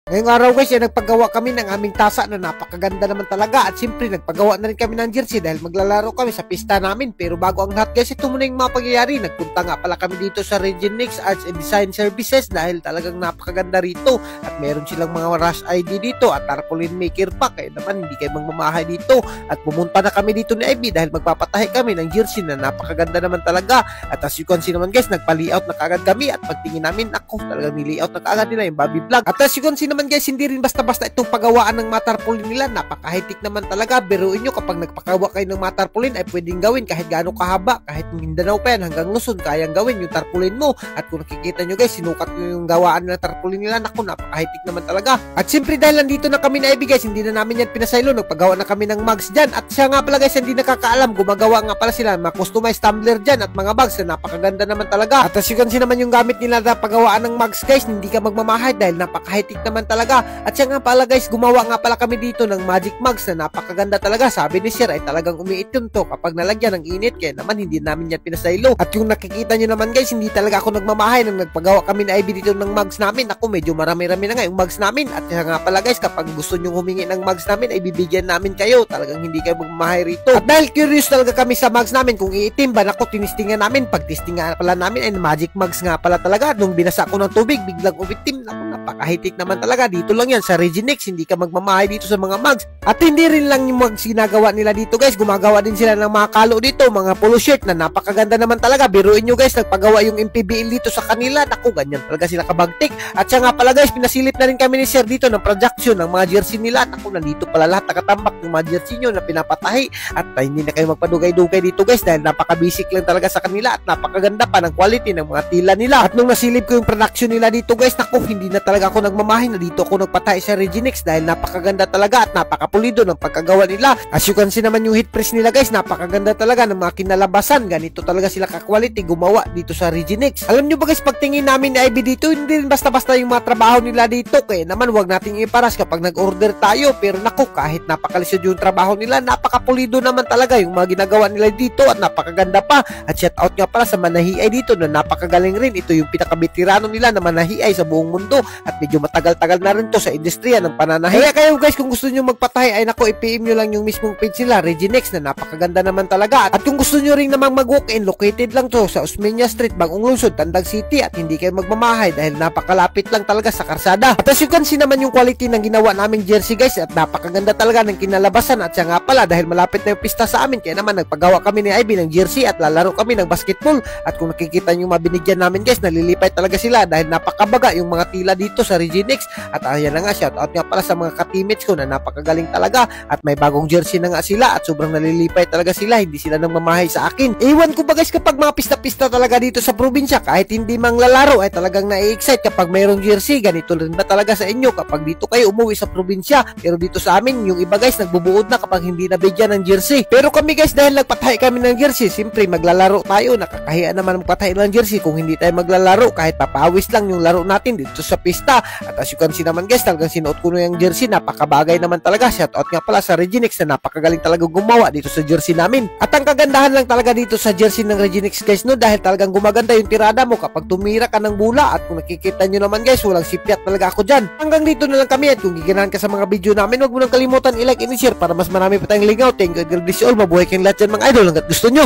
Ngayong araw guys, nagpagawa kami ng aming tasa na napakaganda naman talaga at siyempre nagpagawa na rin kami ng jersey dahil maglalaro kami sa pista namin. Pero bago ang lahat guys, ito muna yung mga pangyayari. Nagpunta nga pala kami dito sa Regenix Arts and Design Services dahil talagang napakaganda rito at meron silang mga rush ID dito at tarpaulin maker pa, kaya naman hindi kayo magmamahay dito. At pumunta na kami dito ni Ivy dahil magpapatahi kami ng jersey na napakaganda naman talaga. At as you can see naman guys, nagpa-layout na kaagad kami at pagtingin namin, ako talagang nilayout na kaagad nila yung Bobby Vlog. At as you can see naman guys, hindi rin basta-basta itong pagawaan ng mga tarpaulin nila. Napaka-high-tech naman talaga. Biruin nyo, kapag nagpagawa kayo ng mga tarpaulin ay pwedeng gawin kahit gaano kahaba, kahit Mindanao pa yan hanggang Luzon, kayang gawin yung tarpaulin mo. At kung nakikita nyo guys, sinukat nyo yung gawaan ng tarpaulin nila. Naku, napaka-high-tech naman talaga. At siyempre dahil nandito na kami na Ivy guys, hindi na namin yan pinasaylo. Nagpagawa na kami ng mugs dyan. At siya nga pala guys, hindi nakakaalam, gumagawa nga pala sila mga customized tumbler dyan at mga bags na napakaganda naman talaga. At as you can see naman yung gamit nila na pagawaan ng mugs guys, hindi ka magmamahay dahil napaka-high-tech naman talaga. At siya nga pala guys, gumawa nga pala kami dito ng magic mugs na napakaganda talaga. Sabi ni Sir ay talagang umiit yun to kapag nalagyan ng init, kaya naman hindi namin yan pinasaylo. At yung nakikita nyo naman guys, hindi talaga ako nagmamahay nang nagpagawa kami na Ivy dito ng mugs namin. Ako medyo marami-rami na nga yung mugs namin. At siya nga pala guys, kapag gusto nyo humingi ng mugs namin ay bibigyan namin kayo. Talagang hindi kayo magmamahay rito. At dahil curious talaga kami sa mugs namin kung iitim ba, naku, tinistingan namin. Pag tistingan pala namin ay magic mugs nga pala talaga. Nung binasa ko ng tubig, biglang umitim. Naku, napaka-high-tech naman talaga. Dito lang yan sa Regenix, hindi ka magmamahay dito sa mga mugs. At hindi rin lang yung mugs ginagawa nila dito guys, gumagawa din sila ng mga kalo dito, mga polo shirt na napakaganda naman talaga. Biruin nyo guys, nagpagawa yung MPBL dito sa kanila. Naku, ganyan talaga sila kabagtik. At siya nga pala guys, pinasilip na rin kami ni Sir dito ng production ng mga jersey nila. Naku, nandito pala lahat nakatambak ng mga jersey nyo na pinapatahi. At hindi na kayo magpadugay-dugay dito guys dahil napaka-basic lang talaga sa kanila at napakaganda pa ng quality ng mga tila nila. At nung nasilip ko yung production nila dito guys, naku, hindi na talaga ako nagmamahay na dito ako nagpatahi sa Regenix dahil napakaganda talaga at napakapulido ng pagkagawa nila. As you can see naman yung heat press nila guys, napakaganda talaga ng mga kinalabasan. Ganito talaga sila ka-quality gumawa dito sa Regenix. Alam nyo ba guys, pagtingin namin ni Ivy dito, hindi rin basta-basta yung mga trabaho nila dito, kaya naman wag nating iparas kapag nag-order tayo. Pero naku, kahit napakalisod yung trabaho nila, napakapulido naman talaga yung mga ginagawa nila dito at napakaganda pa. At shout out nga pala sa Manahiay dito na napakagaling rin. Ito yung pinakabitirano nila na Manahiay sa buong mundo at medyo matagal-tagal na rin to sa industriya ng pananahi. Kaya kayo guys, kung gusto nyo magpatahi ay naku, i-PM nyo lang yung mismong page nila, Regenix, na napakaganda naman talaga. At kung gusto nyo rin namang mag-walk-in, located lang to sa Osmeña Street, Bagong Lungsod, Tandag City, at hindi kayo magmamahay dahil napakalapit lang talaga sa karsada. At as you can see naman yung quality ng ginawa naming jersey guys at napakaganda talaga ng kinalabasan. At siya nga pala, dahil malapit na yung pista sa amin, kaya naman nagpagawa kami ni Ivy ng jersey at lalaro kami ng basketball. At kung nakikita nyo mabinigyan namin guys, nalilipay talaga sila dahil napakabaga yung mga tila dito sa Regenix. At ayan na nga, shout out nga pala sa mga ka-teammates ko na napakagaling talaga at may bagong jersey na nga sila at sobrang nalilipay talaga sila, hindi sila nang mamahay sa akin. Ewan ko ba guys, kapag mga pista-pista talaga dito sa probinsya, kahit hindi mang lalaro ay talagang na-excite kapag mayroong jersey. Ganito rin ba talaga sa inyo kapag dito kayo umuwi sa probinsya? Pero dito sa amin, yung iba guys nagbubuod na kapag hindi nabigyan ng jersey. Pero kami guys, dahil nagpatahi kami ng jersey, siyempre maglalaro tayo. Nakakahiya naman magpatahi ng jersey kung hindi tayo maglalaro, kahit papawis lang yung laro natin dito sa pista. At as you can see naman guys, talagang sinuot ko na yung jersey, napakabagay naman talaga. Shout out nga pala sa Regenix na napakagaling talaga gumawa dito sa jersey namin. At ang kagandahan lang talaga dito sa jersey ng Regenix guys no, dahil talagang gumaganda yung tirada mo kapag tumira ka ng bula. At kung nakikita nyo naman guys, walang sipyat talaga ako dyan. Hanggang dito na lang kami at kung giganahan ka sa mga video namin, huwag mo nang kalimutan i-like and i-share para mas marami pa tayong lingaw. Thank you and God bless you all. Mabuhay kayong lahat dyan mga idol hanggat gusto nyo.